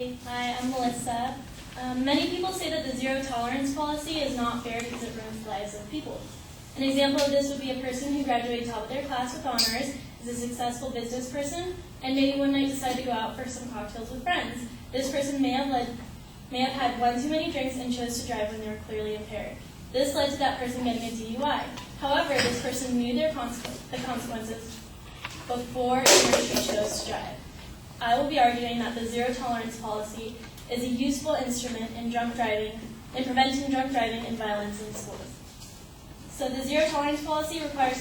Hi, I'm Melissa. Many people say that the zero tolerance policy is not fair because it ruins the lives of people. An example of this would be a person who graduated top of their class with honors, is a successful business person, and maybe one night decided to go out for some cocktails with friends. This person may have had one too many drinks and chose to drive when they were clearly impaired. This led to that person getting a DUI. However, this person knew the consequences before he or she chose to drive. I will be arguing that the zero tolerance policy is a useful instrument in preventing drunk driving and violence in schools. So the zero tolerance policy requires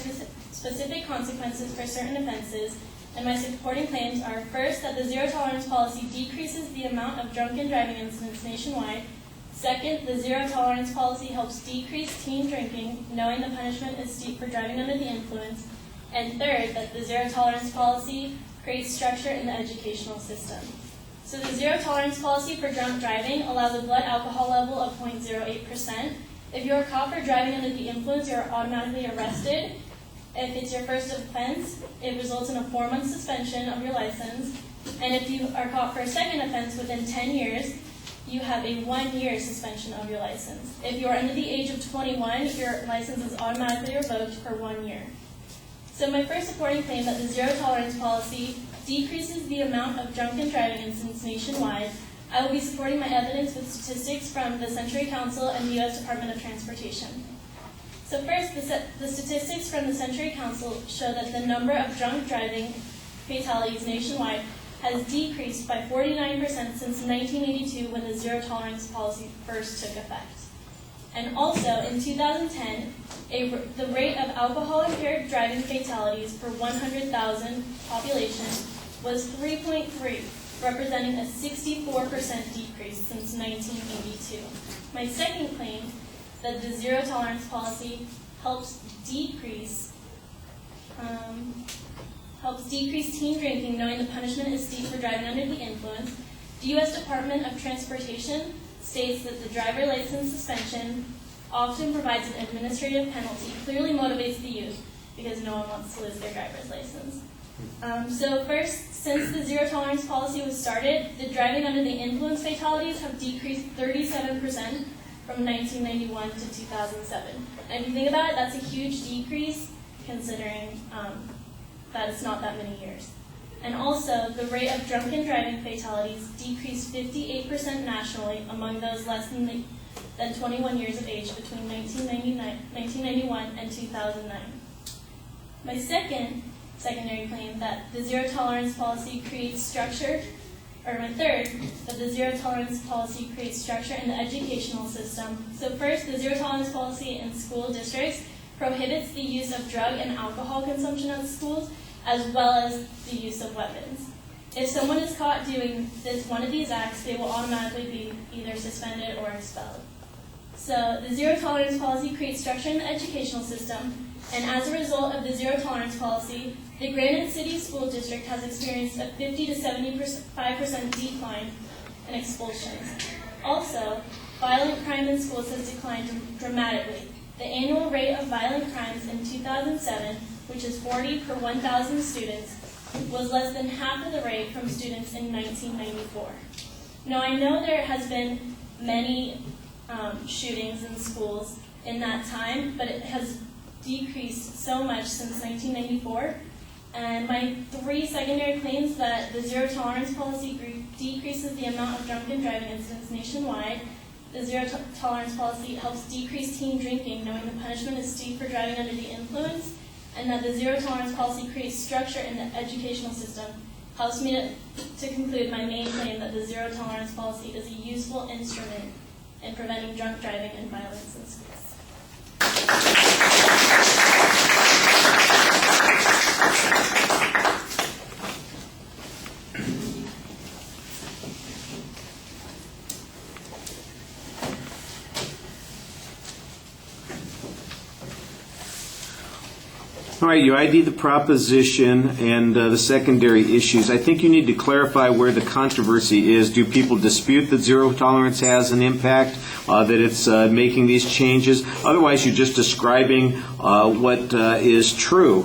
specific consequences for certain offenses, and my supporting claims are: first, that the zero tolerance policy decreases the amount of drunken driving incidents nationwide. Second, the zero tolerance policy helps decrease teen drinking, knowing the punishment is steep for driving under the influence. And third, that the zero tolerance policy creates structure in the educational system. So the zero tolerance policy for drunk driving allows a blood alcohol level of 0.08%. If you are caught for driving under the influence, you are automatically arrested. If it's your first offense, it results in a 4-month suspension of your license. And if you are caught for a second offense within 10 years, you have a 1-year suspension of your license. If you are under the age of 21, your license is automatically revoked for 1 year. So my first supporting claim that the zero tolerance policy decreases the amount of drunken driving incidents nationwide, I will be supporting my evidence with statistics from the Century Council and the U.S. Department of Transportation. So first, the statistics from the Century Council show that the number of drunk driving fatalities nationwide has decreased by 49% since 1982, when the zero tolerance policy first took effect. And also, in 2010, the rate of alcohol-impaired driving fatalities per 100,000 population was 3.3, representing a 64% decrease since 1982. My second claim, that the zero tolerance policy helps decrease teen drinking, knowing the punishment is steep for driving under the influence. The U.S. Department of Transportation states that the driver license suspension often provides an administrative penalty, clearly motivates the youth because no one wants to lose their driver's license. So first, since the zero tolerance policy was started, the driving under the influence fatalities have decreased 37% from 1991 to 2007. And if you think about it, that's a huge decrease considering that it's not that many years. And also, the rate of drunken driving fatalities decreased 58% nationally among those less than 21 years of age between 1991 and 2009. My secondary claim that the zero tolerance policy creates structure, or my third, that the zero tolerance policy creates structure in the educational system. So first, the zero tolerance policy in school districts prohibits the use of drug and alcohol consumption at schools, as well as the use of weapons. If someone is caught doing one of these acts, they will automatically be either suspended or expelled. So the zero tolerance policy creates structure in the educational system, and as a result of the zero tolerance policy, the Granite City School District has experienced a 50 to 75% decline in expulsions. Also, violent crime in schools has declined dramatically. The annual rate of violent crimes in 2007, which is 40 per 1,000 students, was less than half of the rate from students in 1994. Now, I know there has been many shootings in schools in that time, but it has decreased so much since 1994. And my 3 secondary claims that the zero tolerance policy decreases the amount of drunken driving incidents nationwide, the zero tolerance policy helps decrease teen drinking, knowing the punishment is steep for driving under the influence, and that the zero tolerance policy creates structure in the educational system, helps me to conclude my main claim that the zero tolerance policy is a useful instrument in preventing drunk driving and violence in schools. All right, you ID the proposition and the secondary issues. I think you need to clarify where the controversy is. Do people dispute that zero tolerance has an impact, that it's making these changes? Otherwise, you're just describing what is true.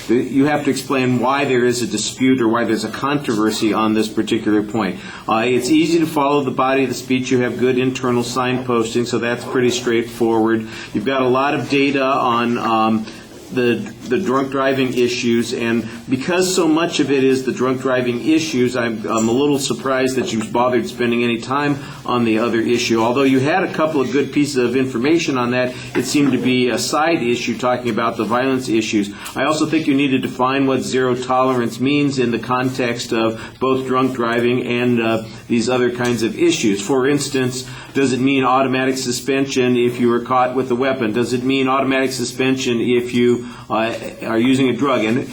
You have to explain why there is a dispute or why there's a controversy on this particular point. It's easy to follow the body of the speech. You have good internal signposting, so that's pretty straightforward. You've got a lot of data on the drunk driving issues, and because so much of it is the drunk driving issues, I'm a little surprised that you bothered spending any time on the other issue. Although you had a couple of good pieces of information on that, it seemed to be a side issue talking about the violence issues. I also think you need to define what zero tolerance means in the context of both drunk driving and these other kinds of issues. For instance, does it mean automatic suspension if you were caught with a weapon? Does it mean automatic suspension if you are using a drug? And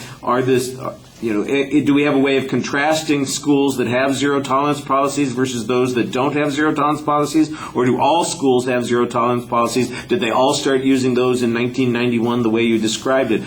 do we have a way of contrasting schools that have zero tolerance policies versus those that don't have zero tolerance policies? Or do all schools have zero tolerance policies? Did they all start using those in 1991 the way you described it?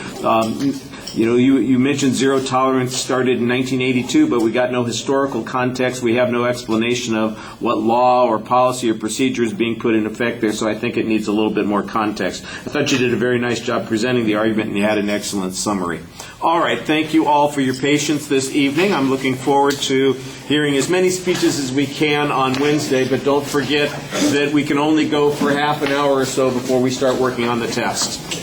You mentioned zero tolerance started in 1982, but we got no historical context. We have no explanation of what law or policy or procedure is being put in effect there, so I think it needs a little bit more context. I thought you did a very nice job presenting the argument, and you had an excellent summary. All right, thank you all for your patience this evening. I'm looking forward to hearing as many speeches as we can on Wednesday, but don't forget that we can only go for half an hour or so before we start working on the test.